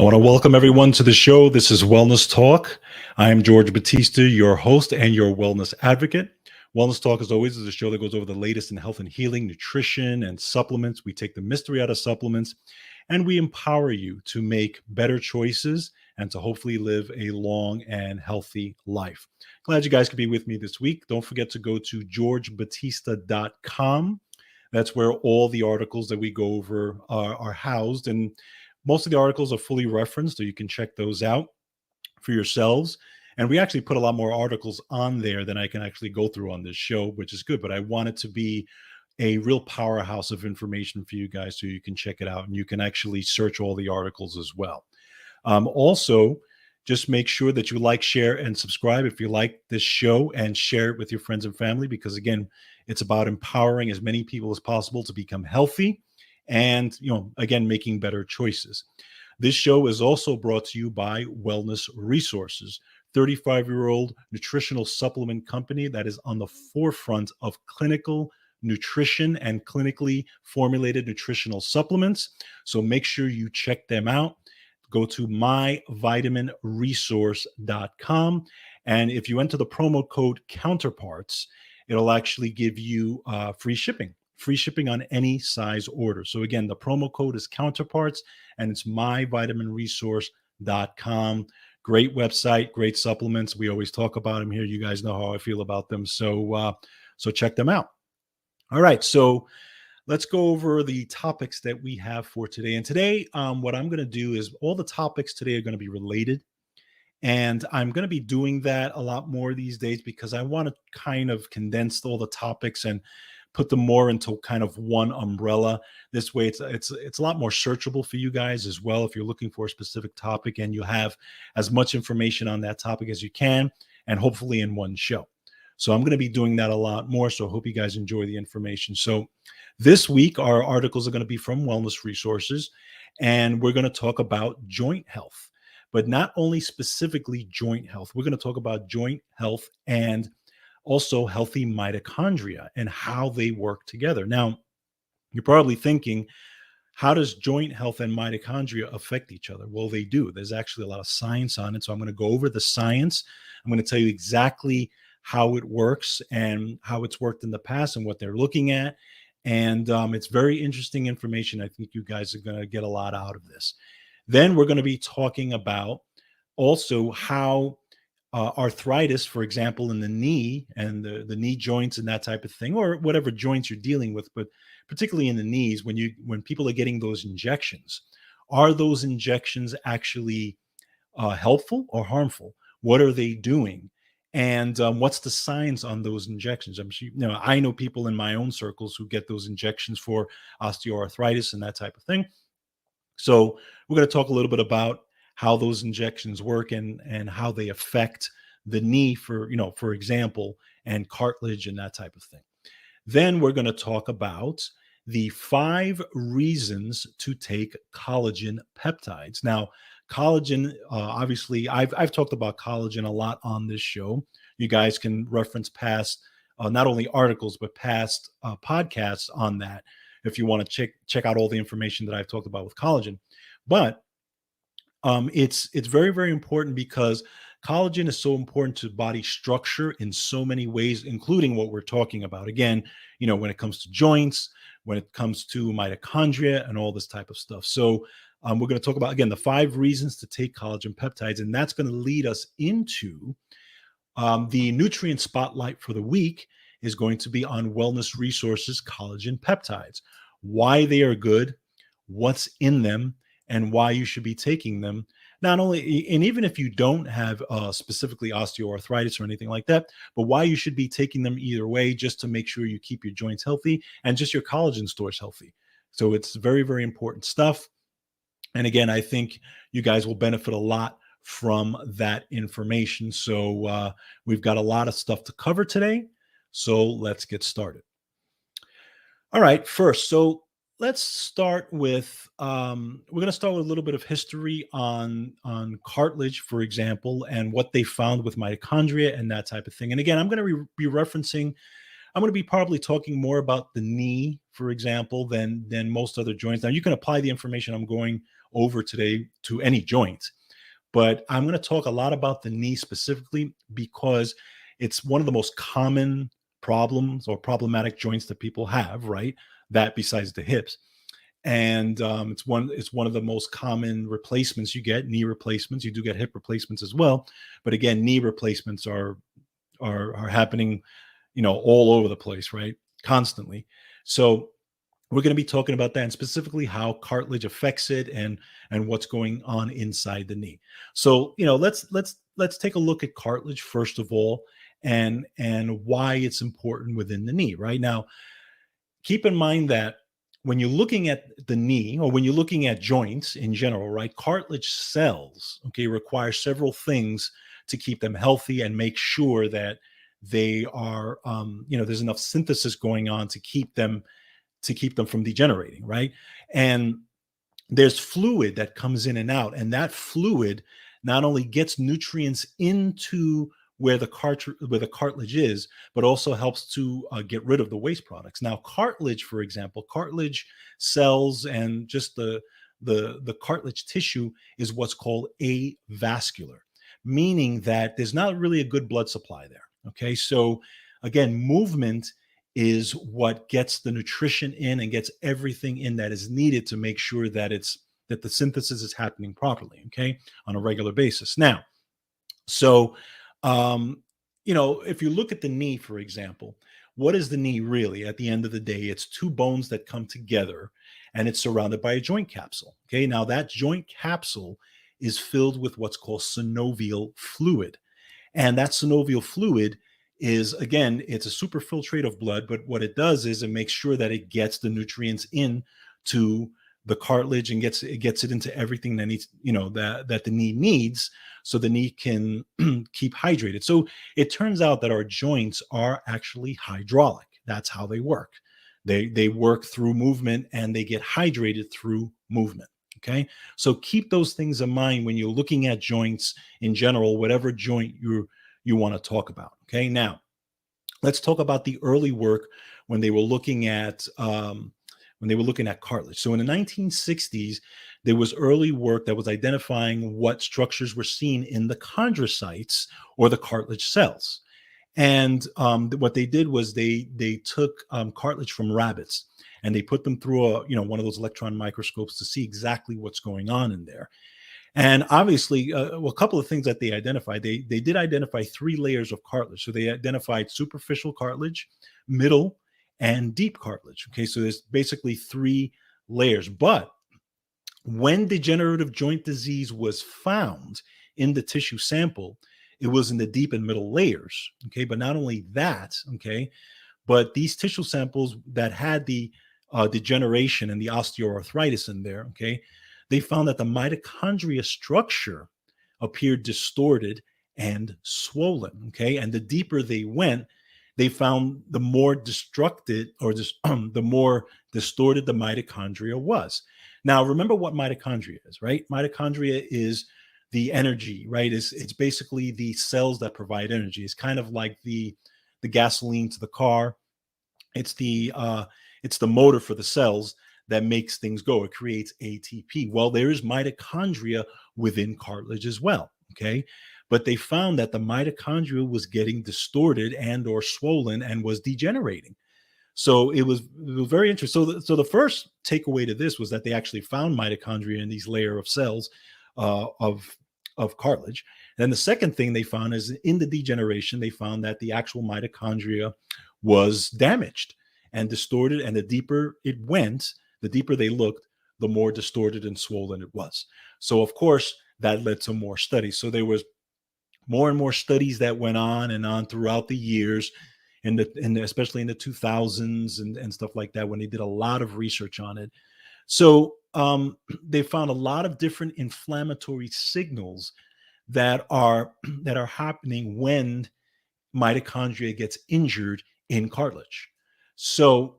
want to welcome everyone to the show. This is Wellness Talk. I am George Batista, your host and your wellness advocate. Wellness Talk, as always, is a show that goes over the latest in health and healing, nutrition, and supplements. We take the mystery out of supplements and we empower you to make better choices and to hopefully live a long and healthy life. Glad you guys could be with me this week. Don't forget to go to georgebatista.com. That's where all the articles that we go over are housed. And most of the articles are fully referenced, so you can check those out for yourselves. And we actually put a lot more articles on there than I can actually go through on this show, which is good. But I want it to be a real powerhouse of information for you guys so you can check it out and you can actually search all the articles as well. Also, just make sure that you like, share, and subscribe if you like this show, and share it with your friends and family, because again, it's about empowering as many people as possible to become healthy and, again, making better choices. This show is also brought to you by Wellness Resources, 35-year-old nutritional supplement company that is on the forefront of clinical nutrition and clinically formulated nutritional supplements. So make sure you check them out. Go to myvitaminresource.com. And if you enter the promo code Counterparts, it'll actually give you free shipping on any size order. So again, the promo code is Counterparts and it's myvitaminresource.com. Great website, great supplements. We always talk about them here. You guys know how I feel about them. So check them out. All right. So let's go over the topics that we have for today. And today, what I'm going to do is all the topics today are going to be related. And I'm going to be doing that a lot more these days because I want to kind of condense all the topics and put them more into kind of one umbrella. This way, it's a lot more searchable for you guys as well if you're looking for a specific topic, and you have as much information on that topic as you can, and hopefully in one show. So I'm going to be doing that a lot more. So I hope you guys enjoy the information. So this week, our articles are going to be from Wellness Resources, and we're going to talk about joint health, but not only specifically joint health. We're going to talk about joint health and also healthy mitochondria and how they work together. Now, you're probably thinking, how does joint health and mitochondria affect each other? Well, they do. There's actually a lot of science on it. So I'm going to go over the science. I'm going to tell you exactly how it works and how it's worked in the past and what they're looking at. And it's very interesting information. I think you guys are going to get a lot out of this. Then we're going to be talking about also how arthritis, for example, in the knee and the knee joints and that type of thing, or whatever joints you're dealing with, but particularly in the knees, when people are getting those injections, are those injections actually helpful or harmful? What are they doing? And what's the science on those injections? I'm sure, I know people in my own circles who get those injections for osteoarthritis and that type of thing. So we're going to talk a little bit about how those injections work and how they affect the knee, for example, and cartilage and that type of thing. Then we're going to talk about the 5 reasons to take collagen peptides. Now, collagen, obviously, I've talked about collagen a lot on this show. You guys can reference past, not only articles, but past podcasts on that if you want to check out all the information that I've talked about with collagen. But it's very, very important because collagen is so important to body structure in so many ways, including what we're talking about. Again, when it comes to joints, when it comes to mitochondria and all this type of stuff. So we're going to talk about, again, the 5 reasons to take collagen peptides, and that's going to lead us into the nutrient spotlight for the week is going to be on Wellness Resources collagen peptides, why they are good, what's in them, and why you should be taking them. Not only, and even if you don't have specifically osteoarthritis or anything like that, but why you should be taking them either way, just to make sure you keep your joints healthy and just your collagen stores healthy. So it's very, very important stuff. And again, I think you guys will benefit a lot from that information. So we've got a lot of stuff to cover today. So let's get started. All right, first, so let's start with, we're going to start with a little bit of history on cartilage, for example, and what they found with mitochondria and that type of thing. And again, I'm going to be referencing, I'm going to be probably talking more about the knee, for example, than most other joints. Now, you can apply the information I'm going over today to any joint. But I'm going to talk a lot about the knee specifically because it's one of the most common problems or problematic joints that people have, right? That besides the hips. And it's one of the most common replacements you get, knee replacements. You do get hip replacements as well, but again, knee replacements are happening, all over the place, right? Constantly. So we're going to be talking about that, and specifically how cartilage affects it and what's going on inside the knee. So let's take a look at cartilage first of all, and why it's important within the knee. Right now, keep in mind that when you're looking at the knee, or when you're looking at joints in general, right, cartilage cells, okay, require several things to keep them healthy and make sure that they are, there's enough synthesis going on to keep them from degenerating, right? And there's fluid that comes in and out, and that fluid not only gets nutrients into where the cartilage is, but also helps to get rid of the waste products. Now, cartilage, for example, cartilage cells and just the cartilage tissue is what's called avascular, meaning that there's not really a good blood supply there. Okay, so again, movement is what gets the nutrition in and gets everything in that is needed to make sure that the synthesis is happening properly, okay, on a regular basis. Now, so if you look at the knee, for example, what is the knee really? At the end of the day, it's two bones that come together, and it's surrounded by a joint capsule. Okay, now that joint capsule is filled with what's called synovial fluid. And that synovial fluid is, again, it's a superfiltrate of blood, but what it does is it makes sure that it gets the nutrients in to the cartilage and gets it into everything that needs, that the knee needs, so the knee can keep hydrated. So it turns out that our joints are actually hydraulic. That's how they work. They work through movement, and they get hydrated through movement. Okay, so keep those things in mind when you're looking at joints in general, whatever joint you want to talk about. Okay, now let's talk about the early work when they were looking at cartilage. So in the 1960s, there was early work that was identifying what structures were seen in the chondrocytes, or the cartilage cells. And what they did was they took cartilage from rabbits, and they put them through one of those electron microscopes to see exactly what's going on in there. And obviously, a couple of things that they identified. They did identify 3 layers of cartilage. So they identified superficial cartilage, middle, and deep cartilage. Okay, so there's basically 3 layers. But when degenerative joint disease was found in the tissue sample, it was in the deep and middle layers. Okay, but not only that, okay, but these tissue samples that had the degeneration and the osteoarthritis in there, okay, they found that the mitochondria structure appeared distorted and swollen. Okay, and the deeper they went, they found the more destructed, or just the more distorted the mitochondria was. Now, remember what mitochondria is, right? Mitochondria is the energy, right? It's basically the cells that provide energy. It's kind of like the gasoline to the car. It's the motor for the cells that makes things go. It creates ATP. Well, there is mitochondria within cartilage as well. Okay, but they found that the mitochondria was getting distorted and or swollen and was degenerating. So it was very interesting. So the first takeaway to this was that they actually found mitochondria in these layer of cells of cartilage. And then the second thing they found is in the degeneration, they found that the actual mitochondria was damaged and distorted. And the deeper it went, the deeper they looked, the more distorted and swollen it was. So of course, that led to more studies. So there was more and more studies that went on and on throughout the years, especially in the 2000s and stuff like that, when they did a lot of research on it. So they found a lot of different inflammatory signals that are happening when mitochondria gets injured in cartilage. So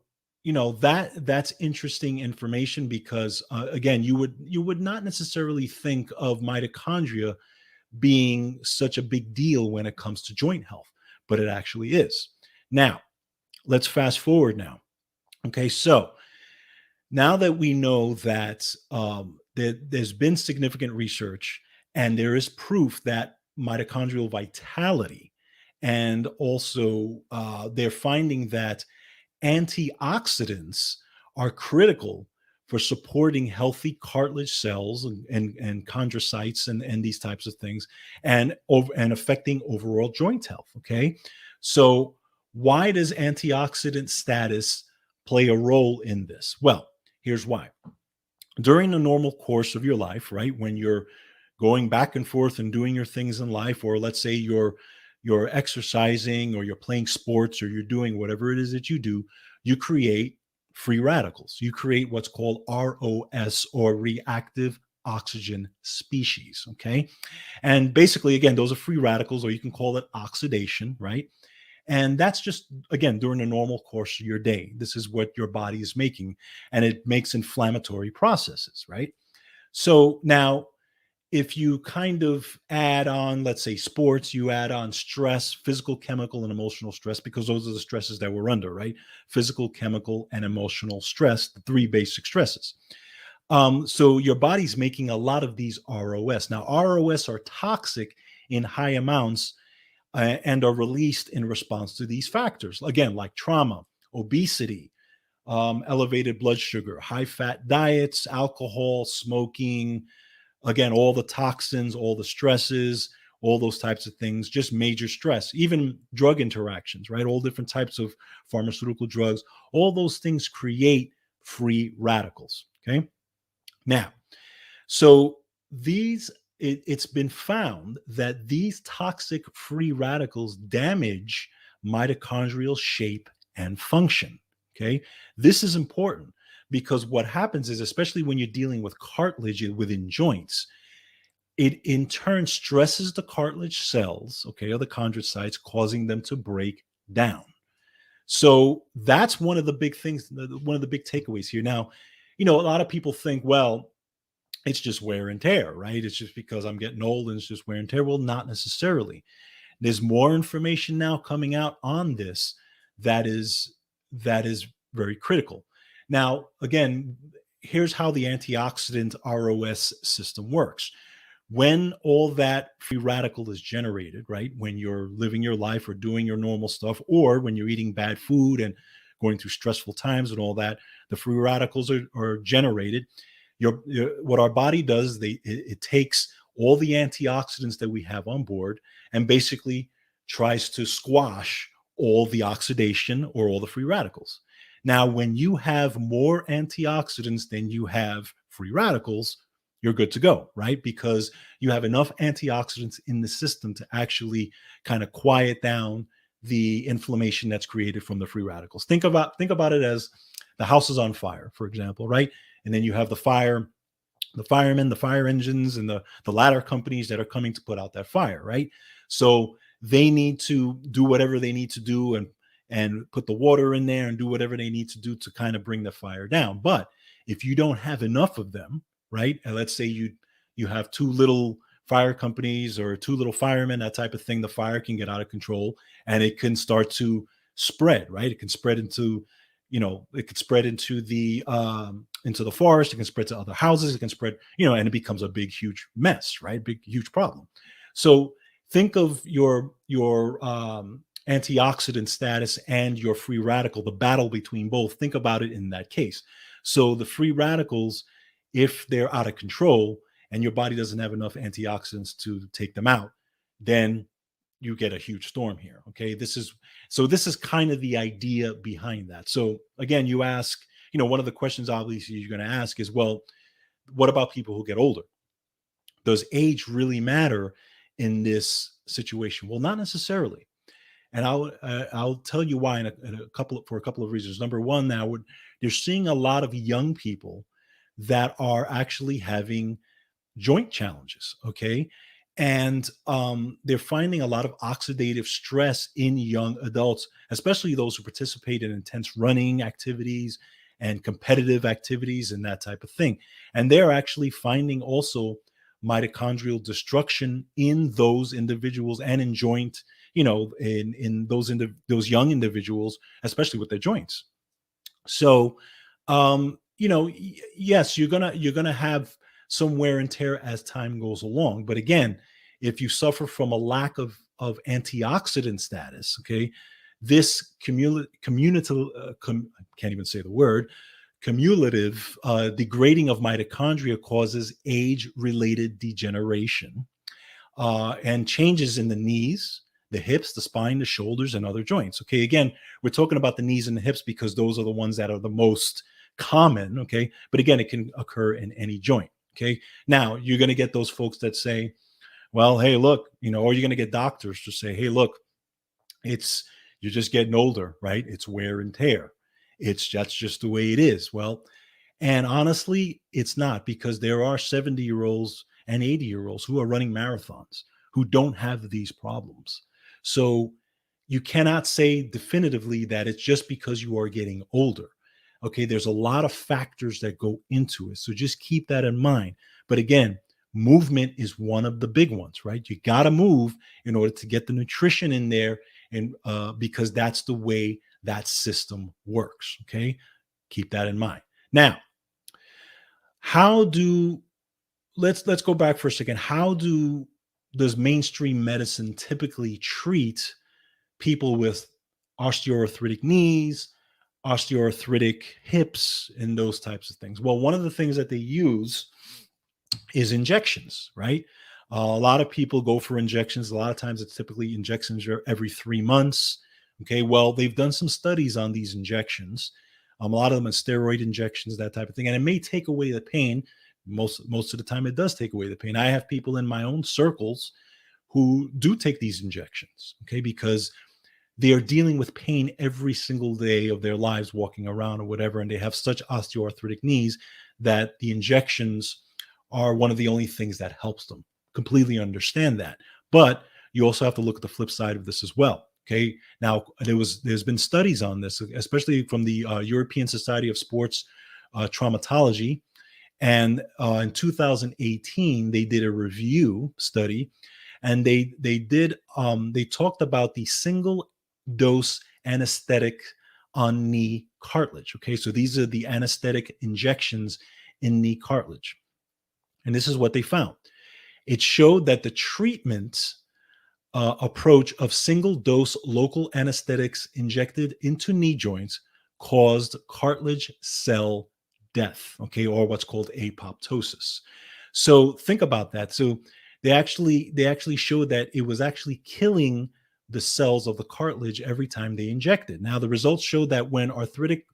that's interesting information, because again, you would not necessarily think of mitochondria being such a big deal when it comes to joint health, but it actually is. Now, let's fast forward now. Okay, so Now that we know that there's been significant research and there is proof that mitochondrial vitality, and also they're finding that antioxidants are critical for supporting healthy cartilage cells and chondrocytes and these types of things, and affecting overall joint health. Okay, so why does antioxidant status play a role in this? Well, here's why. During the normal course of your life, right, when you're going back and forth and doing your things in life, or let's say you're exercising or you're playing sports or you're doing whatever it is that you do, you create free radicals. You create what's called ROS, or reactive oxygen species. Okay. And basically, again, those are free radicals, or you can call it oxidation, right? And that's just, again, during the normal course of your day. This is what your body is making, and it makes inflammatory processes, right? So now, if you kind of add on, let's say, sports, you add on stress, physical, chemical, and emotional stress, because those are the stresses that we're under, right? Physical, chemical, and emotional stress, the three basic stresses. So your body's making a lot of these ROS. Now, ROS are toxic in high amounts and are released in response to these factors. Again, like trauma, obesity, elevated blood sugar, high fat diets, alcohol, smoking, again, all the toxins, all the stresses, all those types of things, just major stress, even drug interactions, right? All different types of pharmaceutical drugs, all those things create free radicals. Okay. Now, so it's been found that these toxic free radicals damage mitochondrial shape and function. Okay. This is important because what happens is, especially when you're dealing with cartilage within joints, it in turn stresses the cartilage cells, okay, or the chondrocytes, causing them to break down. So that's one of the big things, one of the big takeaways here. Now, a lot of people think, well, it's just wear and tear, right? It's just because I'm getting old and it's just wear and tear. Well, not necessarily. There's more information now coming out on this that is very critical. Now, again, here's how the antioxidant ROS system works. When all that free radical is generated, right? When you're living your life or doing your normal stuff, or when you're eating bad food and going through stressful times and all that, the free radicals are generated. What our body does, it takes all the antioxidants that we have on board and basically tries to squash all the oxidation or all the free radicals. Now, when you have more antioxidants than you have free radicals, you're good to go, right? Because you have enough antioxidants in the system to actually kind of quiet down the inflammation that's created from the free radicals. Think about it as the house is on fire, for example, right? And then you have the firemen, the fire engines, and the ladder companies that are coming to put out that fire, right? So they need to do whatever they need to do and put the water in there and do whatever they need to do to kind of bring the fire down. But if you don't have enough of them, right? And let's say you have too little fire companies or too little firemen, that type of thing, the fire can get out of control and it can start to spread, right? It can spread into, it could spread into the forest. It can spread to other houses. It can spread, and it becomes a big, huge mess, right? Big, huge problem. So think of your antioxidant status and your free radical, the battle between both. Think about it in that case. So the free radicals, if they're out of control and your body doesn't have enough antioxidants to take them out, then you get a huge storm here. Okay. This is kind of the idea behind that. So again, you ask, one of the questions obviously you're going to ask is, well, what about people who get older? Does age really matter in this situation? Well, not necessarily. And I'll tell you why for a couple of reasons. Number one, now you're seeing a lot of young people that are actually having joint challenges. Okay. And they're finding a lot of oxidative stress in young adults, especially those who participate in intense running activities and competitive activities and that type of thing. And they're actually finding also mitochondrial destruction in those individuals and in joint, in those young individuals, especially with their joints. So yes, you're gonna have some wear and tear as time goes along. But again, if you suffer from a lack of antioxidant status, okay, this I can't even say the word, cumulative degrading of mitochondria causes age-related degeneration and changes in the knees, the hips, the spine, the shoulders, and other joints. Okay, again, we're talking about the knees and the hips because those are the ones that are the most common. Okay, but again, it can occur in any joint. Okay, now you're going to get those folks that say, well, hey, look, or you're going to get doctors to say, hey, look, it's you're just getting older, right? It's wear and tear. That's just the way it is. Well, and honestly, it's not, because there are 70-year-olds and 80-year-olds who are running marathons who don't have these problems. So you cannot say definitively that it's just because you are getting older. Okay, there's a lot of factors that go into it. So just keep that in mind. But again, movement is one of the big ones, right? You got to move in order to get the nutrition in there, and because that's the way that system works. Okay, keep that in mind. Now, how do let's go back for a second. How does mainstream medicine typically treat people with osteoarthritic knees, osteoarthritic hips, and those types of things? Well, one of the things that they use is injections, right? A lot of people go for injections. A lot of times it's typically injections every 3 months. Okay, well, they've done some studies on these injections. A lot of them are steroid injections, that type of thing. And it may take away the pain. Most of the time, it does take away the pain. I have people in my own circles who do take these injections, okay, because they are dealing with pain every single day of their lives, walking around or whatever, and they have such osteoarthritic knees that the injections are one of the only things that helps them. Completely understand that. But you also have to look at the flip side of this as well. Okay. Now, there's been studies on this, especially from the European Society of Sports Traumatology. And in 2018, they did a review study, and they talked about the single dose anesthetic on knee cartilage. Okay, so these are the anesthetic injections in knee cartilage. And this is what they found. It showed that the treatment approach of single dose local anesthetics injected into knee joints caused cartilage cell death, okay, or what's called apoptosis. So think about that. So they actually showed that it was actually killing the cells of the cartilage every time they injected. Now, the results showed that when arthritic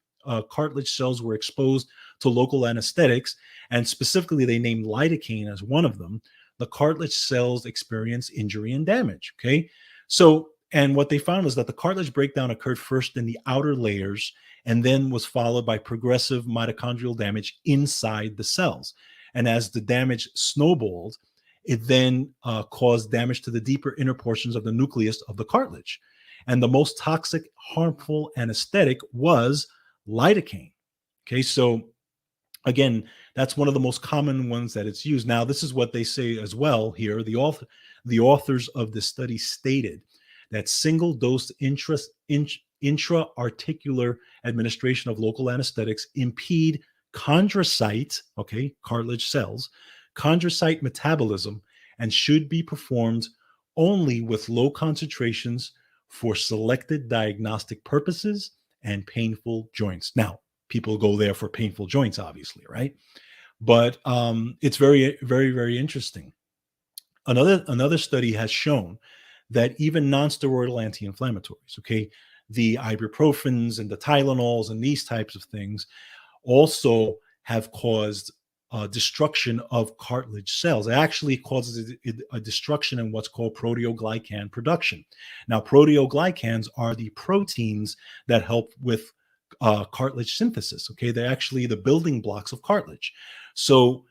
cartilage cells were exposed to local anesthetics, and specifically they named lidocaine as one of them, the cartilage cells experience injury and damage. Okay. So, and what they found was that the cartilage breakdown occurred first in the outer layers and then was followed by progressive mitochondrial damage inside the cells. And as the damage snowballed, it then caused damage to the deeper inner portions of the nucleus of the cartilage. And the most toxic, harmful anesthetic was lidocaine. Okay. So, again, that's one of the most common ones that it's used. Now, this is what they say as well here. The authors of this study stated that single dose intra-articular administration of local anesthetics impede chondrocyte, okay, cartilage cells, chondrocyte metabolism, and should be performed only with low concentrations for selected diagnostic purposes and painful joints. Now, people go there for painful joints, obviously, right? But it's very, very, very interesting. Another study has shown that even non-steroidal anti-inflammatories, okay, the ibuprofens and the Tylenols and these types of things also have caused destruction of cartilage cells. It actually causes a destruction in what's called proteoglycan production. Now, proteoglycans are the proteins that help with cartilage synthesis. Okay, they're actually the building blocks of cartilage. So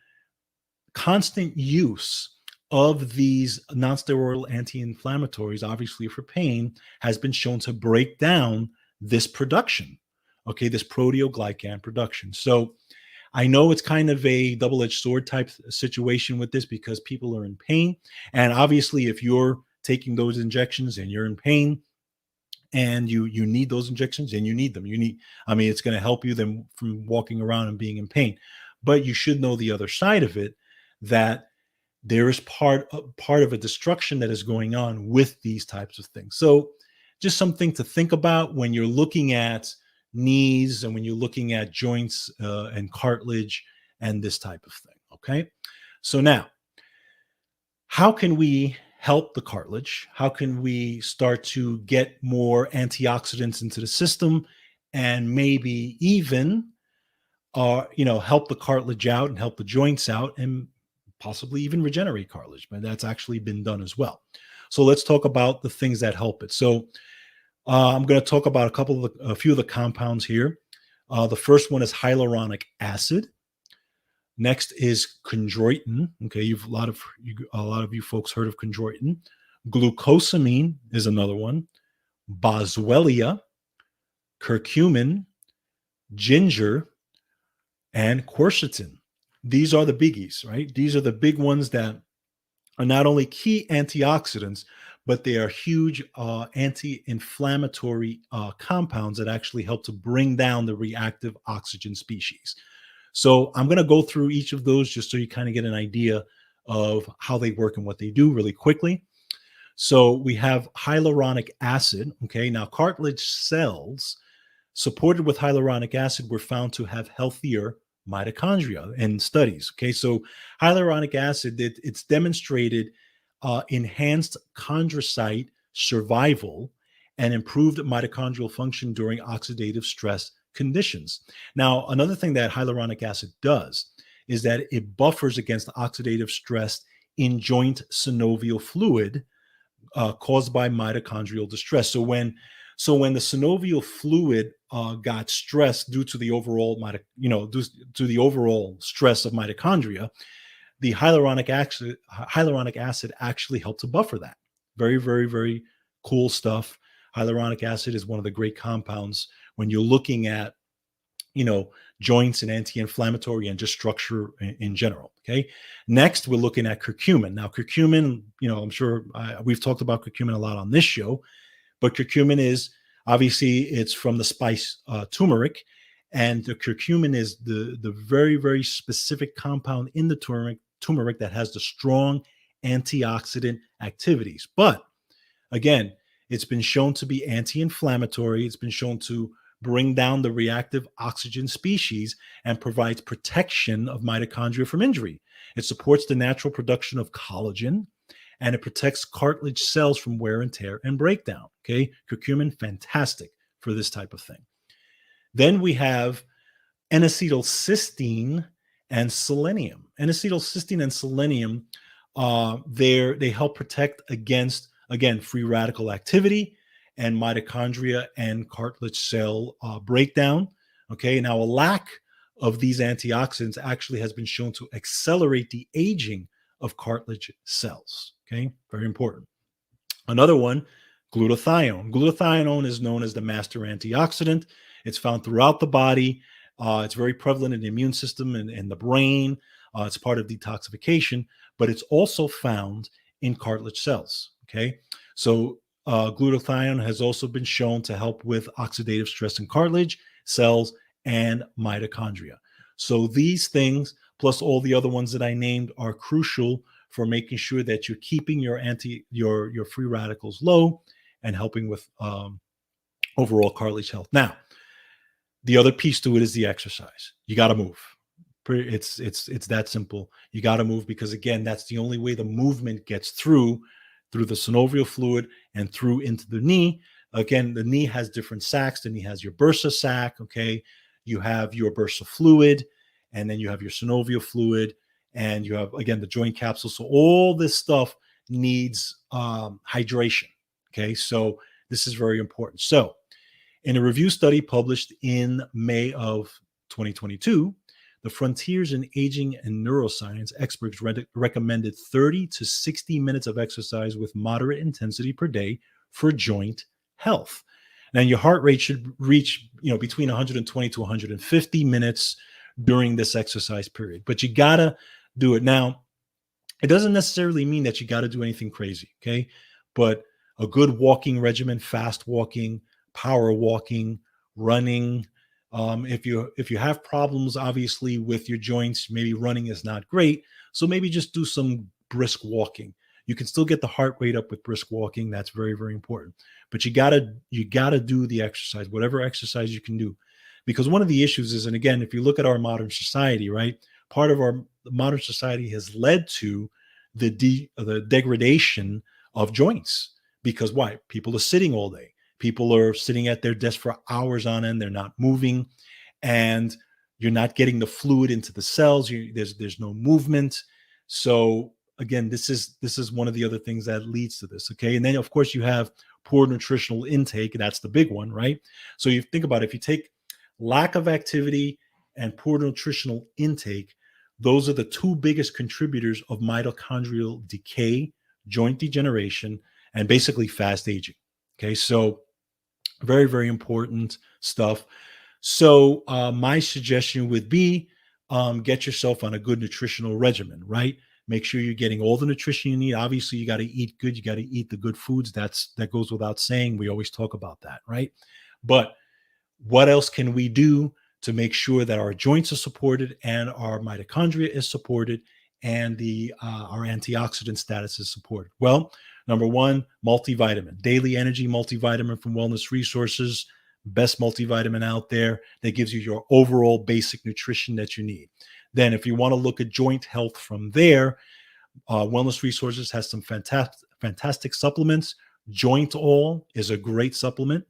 constant use of these non-steroidal anti-inflammatories, obviously for pain, has been shown to break down this production, okay, this proteoglycan production. So I know it's kind of a double-edged sword type situation with this because people are in pain. And obviously, if you're taking those injections and you're in pain, and you need those injections, and you need them. I mean, it's going to help you then from walking around and being in pain. But you should know the other side of it, that there is part of a destruction that is going on with these types of things. So just something to think about when you're looking at knees and when you're looking at joints and cartilage and this type of thing. Okay. So now, how can we help the cartilage? How can we start to get more antioxidants into the system and maybe even help the cartilage out and help the joints out and possibly even regenerate cartilage? But that's actually been done as well. So let's talk about the things that help it. So I'm going to talk about a few of the compounds here. The first one is hyaluronic acid. Next is chondroitin. Okay, a lot of you folks heard of chondroitin. Glucosamine is another one. Boswellia, curcumin, ginger, and quercetin. These are the biggies, right? These are the big ones that are not only key antioxidants, but they are huge anti-inflammatory compounds that actually help to bring down the reactive oxygen species. So I'm going to go through each of those just so you kind of get an idea of how they work and what they do really quickly. So we have hyaluronic acid. Okay, now cartilage cells supported with hyaluronic acid were found to have healthier mitochondria in studies. Okay, so hyaluronic acid, it's demonstrated enhanced chondrocyte survival and improved mitochondrial function during oxidative stress conditions. Now, another thing that hyaluronic acid does is that it buffers against oxidative stress in joint synovial fluid caused by mitochondrial distress. So when the synovial fluid got stressed due to the overall due to the overall stress of mitochondria, the hyaluronic acid actually helped to buffer that. Very, very, very cool stuff. Hyaluronic acid is one of the great compounds when you're looking at, joints and anti-inflammatory and just structure in general. Okay. Next, we're looking at curcumin. Now, curcumin, I'm sure we've talked about curcumin a lot on this show, but curcumin is obviously it's from the spice turmeric, and the curcumin is the very, very specific compound in the turmeric that has the strong antioxidant activities. But again, it's been shown to be anti-inflammatory. It's been shown to bring down the reactive oxygen species and provides protection of mitochondria from injury. It supports the natural production of collagen, and it protects cartilage cells from wear and tear and breakdown. Okay, curcumin, fantastic for this type of thing. Then we have N-acetylcysteine and selenium. N-acetylcysteine and selenium, they help protect against, again, free radical activity and mitochondria and cartilage cell breakdown. Okay, now a lack of these antioxidants actually has been shown to accelerate the aging of cartilage cells. Okay, very important. Another one, glutathione. Glutathione is known as the master antioxidant. It's found throughout the body. It's very prevalent in the immune system and in the brain. It's part of detoxification, but it's also found in cartilage cells. Okay, so glutathione has also been shown to help with oxidative stress in cartilage cells and mitochondria. So these things, plus all the other ones that I named, are crucial for making sure that you're keeping your free radicals low and helping with overall cartilage health. Now, the other piece to it is the exercise. You got to move. It's that simple. You got to move because, again, that's the only way the movement gets through the synovial fluid and through into the knee. Again, the knee has different sacs. The knee has your bursa sac. Okay, you have your bursa fluid, and then you have your synovial fluid, and you have, again, the joint capsule. So all this stuff needs hydration. Okay, so this is very important. So in a review study published in May of 2022, the Frontiers in Aging and Neuroscience experts recommended 30 to 60 minutes of exercise with moderate intensity per day for joint health. Now, your heart rate should reach, between 120 to 150 minutes during this exercise period, but you gotta do it. Now, it doesn't necessarily mean that you got to do anything crazy, okay? But A good walking regimen, fast walking, power walking, running. If you have problems, obviously with your joints, maybe running is not great. So maybe just do some brisk walking. You can still get the heart rate up with brisk walking. That's very, very important. But you gotta do the exercise, whatever exercise you can do, because one of the issues is, and again, if you look at our modern society, right, part of our modern society has led to the degradation of joints. Because why? People are sitting all day. People are sitting at their desk for hours on end. They're not moving, and you're not getting the fluid into the cells. There's no movement. So again, this is one of the other things that leads to this. Okay, and then of course you have poor nutritional intake. That's the big one, right? So you think about it, if you take lack of activity and poor nutritional intake, those are the two biggest contributors of mitochondrial decay, joint degeneration, and basically fast aging. Okay, so very, very important stuff. So my suggestion would be get yourself on a good nutritional regimen, right? Make sure you're getting all the nutrition you need. Obviously, you got to eat good. You got to eat the good foods. That goes without saying. We always talk about that, right? But what else can we do to make sure that our joints are supported and our mitochondria is supported and our antioxidant status is supported? Well, number one, multivitamin, daily energy multivitamin from Wellness Resources, best multivitamin out there that gives you your overall basic nutrition that you need. Then if you want to look at joint health from there, Wellness Resources has some fantastic supplements. Joint All is a great supplement.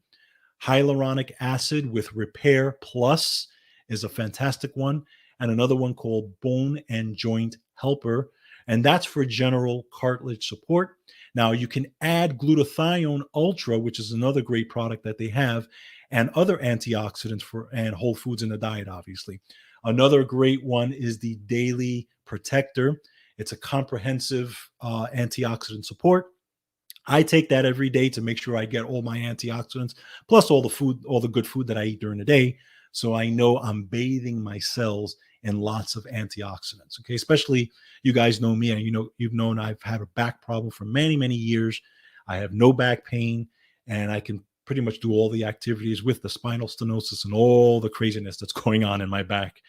Hyaluronic acid with Repair Plus is a fantastic one. And another one called Bone and Joint Helper. And that's for general cartilage support. Now, you can add glutathione ultra, which is another great product that they have, and other antioxidants and whole foods in the diet, obviously. Another great one is the Daily Protector. It's a comprehensive antioxidant support. I take that every day to make sure I get all my antioxidants, plus all the good food that I eat during the day. So I know I'm bathing my cells in lots of antioxidants. Okay, especially you guys know me, and you've known I've had a back problem for many, many years. I have no back pain, and I can pretty much do all the activities with the spinal stenosis and all the craziness that's going on in my back.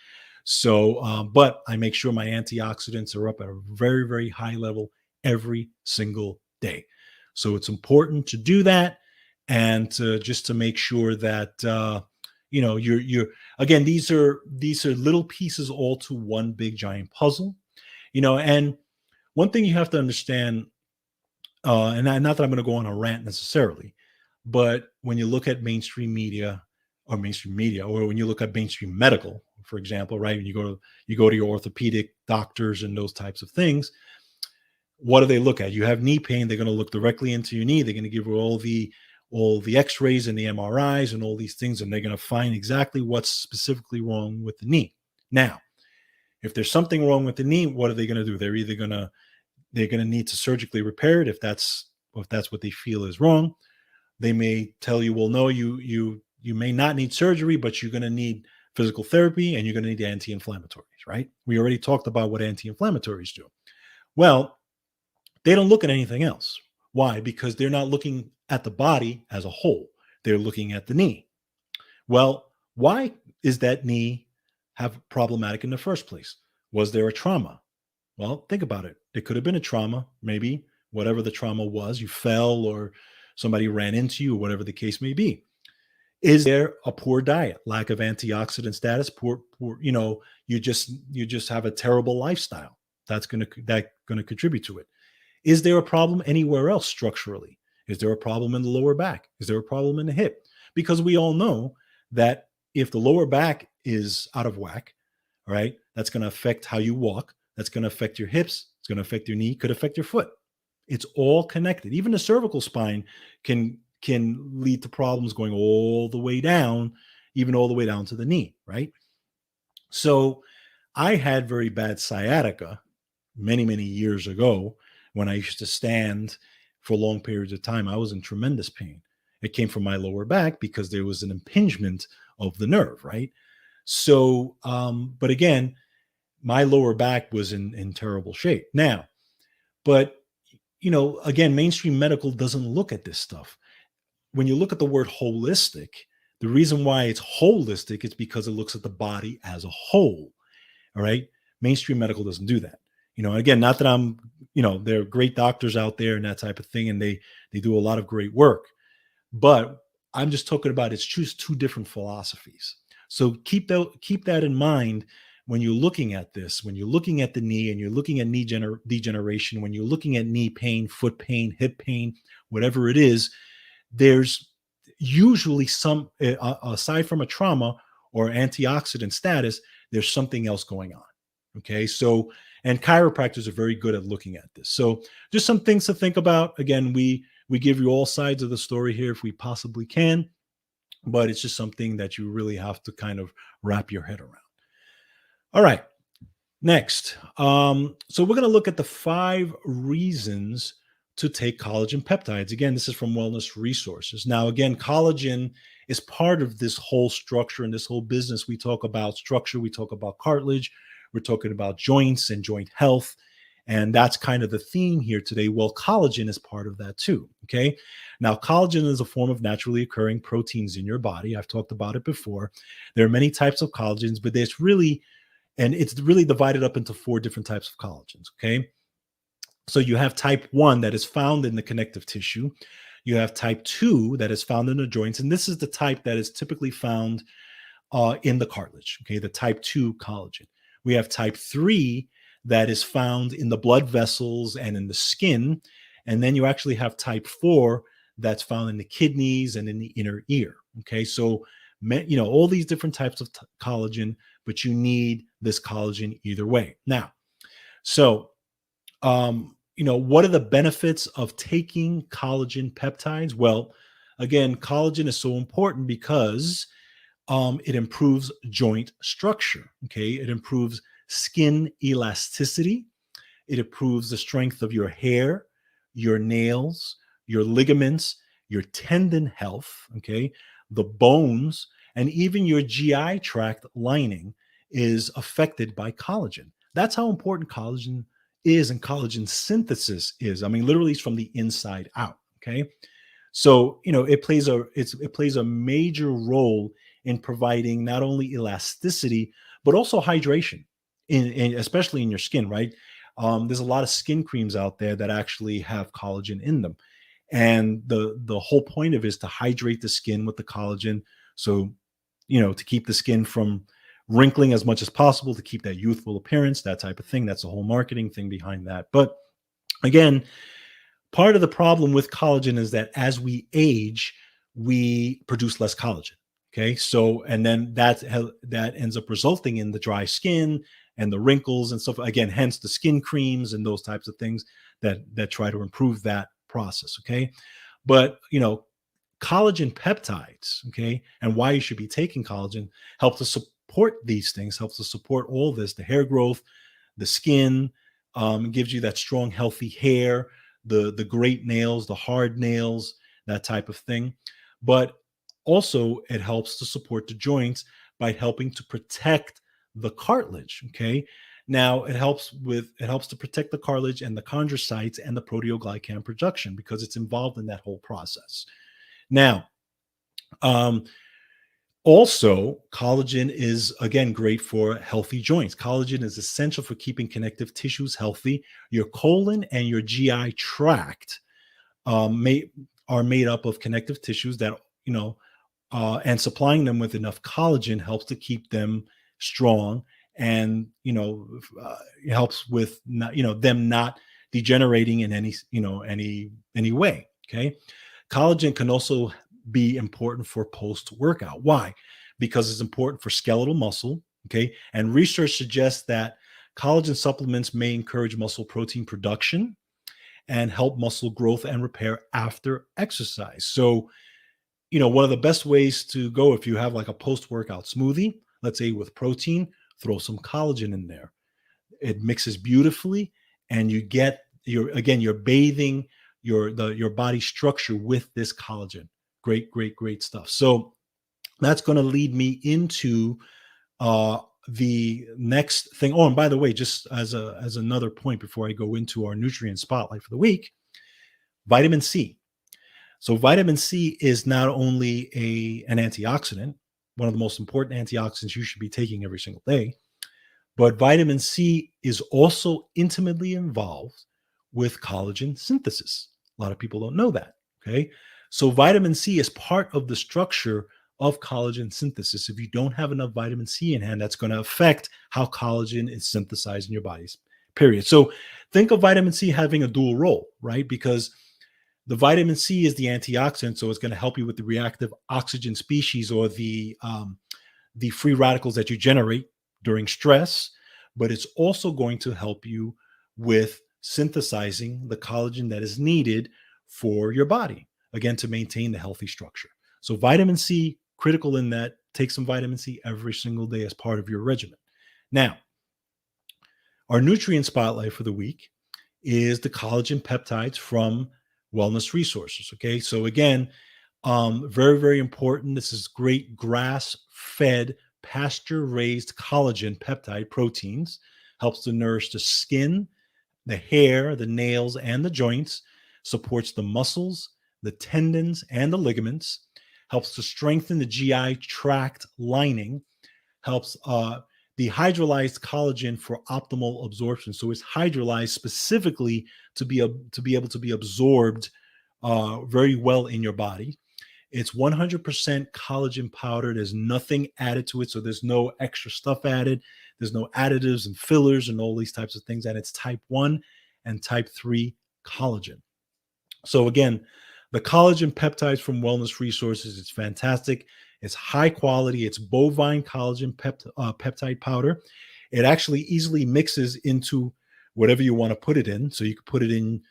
So, but I make sure my antioxidants are up at a very, very high level every single day. So it's important to do that, and just to make sure that you're again, these are little pieces all to one big giant puzzle. And one thing you have to understand, and not that I'm going to go on a rant necessarily, but when you look at mainstream media, or when you look at mainstream medical, for example, right? When you go to your orthopedic doctors and those types of things, what do they look at? You have knee pain, they're going to look directly into your knee. They're going to give you all the x-rays and the MRIs and all these things, and they're going to find exactly what's specifically wrong with the knee. Now, if there's something wrong with the knee, what are they going to do? They're going to need to surgically repair it if that's what they feel is wrong. They may tell you, well, no, you may not need surgery, but you're going to need physical therapy and you're going to need anti-inflammatories, right? We already talked about what anti-inflammatories do. Well, they don't look at anything else. Why? Because they're not looking at the body as a whole. They're looking at the knee. Well, why is that knee have problematic in the first place? Was there a trauma? Well, think about it. It could have been a trauma, maybe whatever the trauma was. You fell or somebody ran into you, or whatever the case may be. Is there a poor diet, lack of antioxidant status, poor, you just have a terrible lifestyle? That's going to contribute to it. Is there a problem anywhere else structurally? Is there a problem in the lower back? Is there a problem in the hip? Because we all know that if the lower back is out of whack, all right, that's going to affect how you walk. That's going to affect your hips. It's going to affect your knee, could affect your foot. It's all connected. Even the cervical spine can lead to problems going all the way down, even all the way down to the knee, right? So I had very bad sciatica many, many years ago. When I used to stand for long periods of time, I was in tremendous pain. It came from my lower back because there was an impingement of the nerve, right? So, but again, my lower back was in terrible shape. Now, but again, mainstream medical doesn't look at this stuff. When you look at the word holistic, the reason why it's holistic is because it looks at the body as a whole. All right. Mainstream medical doesn't do that. Again, not that I'm, there are great doctors out there and that type of thing, and they do a lot of great work. But I'm just talking about it's just two different philosophies. So keep that in mind when you're looking at this, when you're looking at the knee and you're looking at knee degeneration, when you're looking at knee pain, foot pain, hip pain, whatever it is, there's usually some, aside from a trauma or antioxidant status, there's something else going on. Okay. So, and chiropractors are very good at looking at this. So just some things to think about. Again, we give you all sides of the story here if we possibly can, but it's just something that you really have to kind of wrap your head around. All right. Next. So we're going to look at the 5 reasons to take collagen peptides. Again, this is from Wellness Resources. Now, again, collagen is part of this whole structure and this whole business. We talk about structure, we talk about cartilage, we're talking about joints and joint health. And that's kind of the theme here today. Well, collagen is part of that too. Okay. Now, collagen is a form of naturally occurring proteins in your body. I've talked about it before. There are many types of collagens, but it's really divided up into 4 different types of collagens. Okay. So you have type 1 that is found in the connective tissue. You have type 2 that is found in the joints. And this is the type that is typically found in the cartilage. Okay. The type 2 collagen. We have type 3 that is found in the blood vessels and in the skin. And then you actually have type 4 that's found in the kidneys and in the inner ear. Okay. So, all these different types of collagen, but you need this collagen either way. Now, so, what are the benefits of taking collagen peptides? Well, again, collagen is so important because it improves joint structure. Okay. It improves skin elasticity. It improves the strength of your hair, your nails, your ligaments, your tendon health. Okay. The bones, and even your GI tract lining is affected by collagen. That's how important collagen is and collagen synthesis is. I mean, literally it's from the inside out. Okay. So, it plays a major role in providing not only elasticity, but also hydration especially in your skin, right? There's a lot of skin creams out there that actually have collagen in them. And the whole point of it is to hydrate the skin with the collagen. So, to keep the skin from wrinkling as much as possible, to keep that youthful appearance, that type of thing. That's the whole marketing thing behind that. But again, part of the problem with collagen is that as we age, we produce less collagen. Okay. So, and then that ends up resulting in the dry skin and the wrinkles and stuff. Again, hence the skin creams and those types of things that try to improve that process. Okay. But, collagen peptides, okay, and why you should be taking collagen help to support these things, helps to support all this, the hair growth, the skin, gives you that strong, healthy hair, the great nails, the hard nails, that type of thing. But also it helps to support the joints by helping to protect the cartilage. Okay. Now it helps to protect the cartilage and the chondrocytes and the proteoglycan production because it's involved in that whole process. Now, also, collagen is, again, great for healthy joints. Collagen is essential for keeping connective tissues healthy. Your colon and your GI tract are made up of connective tissues that, and supplying them with enough collagen helps to keep them strong and, it helps with, them not degenerating in any way. Okay. Collagen can also be important for post-workout. Why? Because it's important for skeletal muscle. Okay. And research suggests that collagen supplements may encourage muscle protein production and help muscle growth and repair after exercise. So, one of the best ways to go if you have like a post-workout smoothie, let's say with protein, throw some collagen in there. It mixes beautifully and you're bathing your body structure with this collagen. Great, great, great stuff. So that's going to lead me into the next thing. Oh, and by the way, just as another point before I go into our nutrient spotlight for the week, Vitamin C. So vitamin C is not only an antioxidant, one of the most important antioxidants you should be taking every single day, but vitamin C is also intimately involved with collagen synthesis. A lot of people don't know that. Okay. So vitamin C is part of the structure of collagen synthesis. If you don't have enough vitamin C in hand, that's going to affect how collagen is synthesized in your bodies, period. So think of vitamin C having a dual role, right? Because the vitamin C is the antioxidant, so it's going to help you with the reactive oxygen species, or the free radicals that you generate during stress, but it's also going to help you with synthesizing the collagen that is needed for your body, again, to maintain the healthy structure. So vitamin C, critical in that. Take some vitamin C every single day as part of your regimen. Now, our nutrient spotlight for the week is the collagen peptides from Wellness Resources. Okay, so again, very, very important. This is great grass-fed, pasture-raised collagen peptide proteins. Helps to nourish the skin, the hair, the nails, and the joints. Supports the muscles, the tendons, and the ligaments. Helps to strengthen the GI tract lining. Helps the hydrolyzed collagen for optimal absorption. So it's hydrolyzed specifically to be able to be absorbed very well in your body. It's 100% collagen powder. There's nothing added to it. So there's no extra stuff added. There's no additives and fillers and all these types of things. And it's type 1 and type 3 collagen. So again, the collagen peptides from Wellness Resources, it's fantastic. It's high quality. It's bovine collagen peptide powder. It actually easily mixes into whatever you want to put it in. So you can put it in,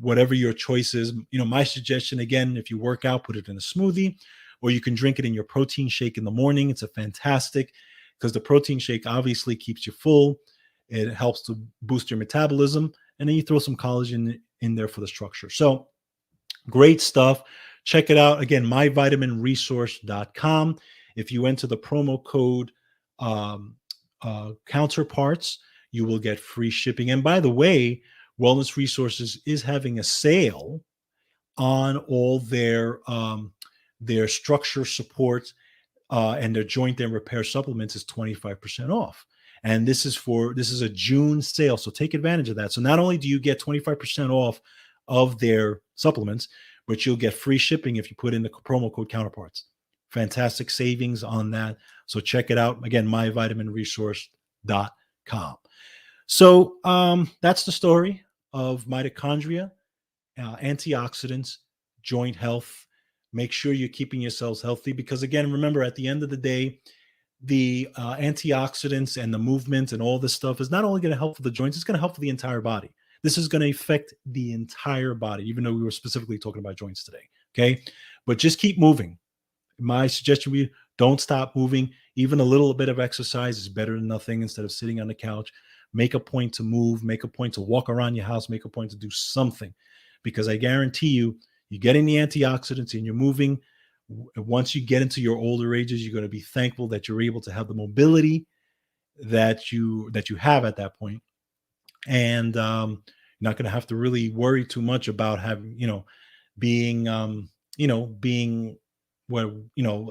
whatever your choice is. My suggestion, again, if you work out, put it in a smoothie, or you can drink it in your protein shake in the morning. It's a fantastic, because the protein shake obviously keeps you full. It helps to boost your metabolism. And then you throw some collagen in there for the structure. So great stuff. Check it out. Again, myvitaminresource.com. If you enter the promo code counterparts, you will get free shipping. And by the way, Wellness Resources is having a sale on all their structure support and their joint and repair supplements is 25% off. And this is a June sale. So take advantage of that. So not only do you get 25% off of their supplements, but you'll get free shipping if you put in the promo code counterparts. Fantastic savings on that. So check it out. Again, myvitaminresource.com. So that's the story of mitochondria, antioxidants, joint health. Make sure you're keeping yourselves healthy, because again, remember, at the end of the day, the antioxidants and the movement and all this stuff is not only going to help for the joints, it's going to help for the entire body. This is going to affect the entire body, even though we were specifically talking about joints today. Okay. But just keep moving. My suggestion would be, don't stop moving. Even a little bit of exercise is better than nothing. Instead of sitting on the couch, make a point to move, make a point to walk around your house, make a point to do something, because I guarantee you're getting the antioxidants and you're moving. Once you get into your older ages, you're going to be thankful that you're able to have the mobility that you have at that point. And you're not going to have to really worry too much about having, being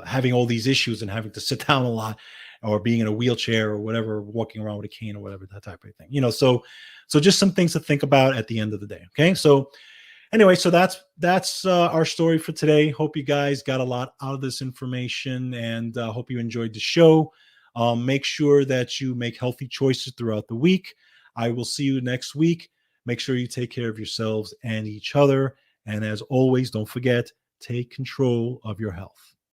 having all these issues and having to sit down a lot, or being in a wheelchair or whatever, walking around with a cane or whatever, that type of thing. So just some things to think about at the end of the day. Okay. So anyway, so that's our story for today. Hope you guys got a lot out of this information, and hope you enjoyed the show. Make sure that you make healthy choices throughout the week. I will see you next week. Make sure you take care of yourselves and each other. And as always, don't forget, take control of your health.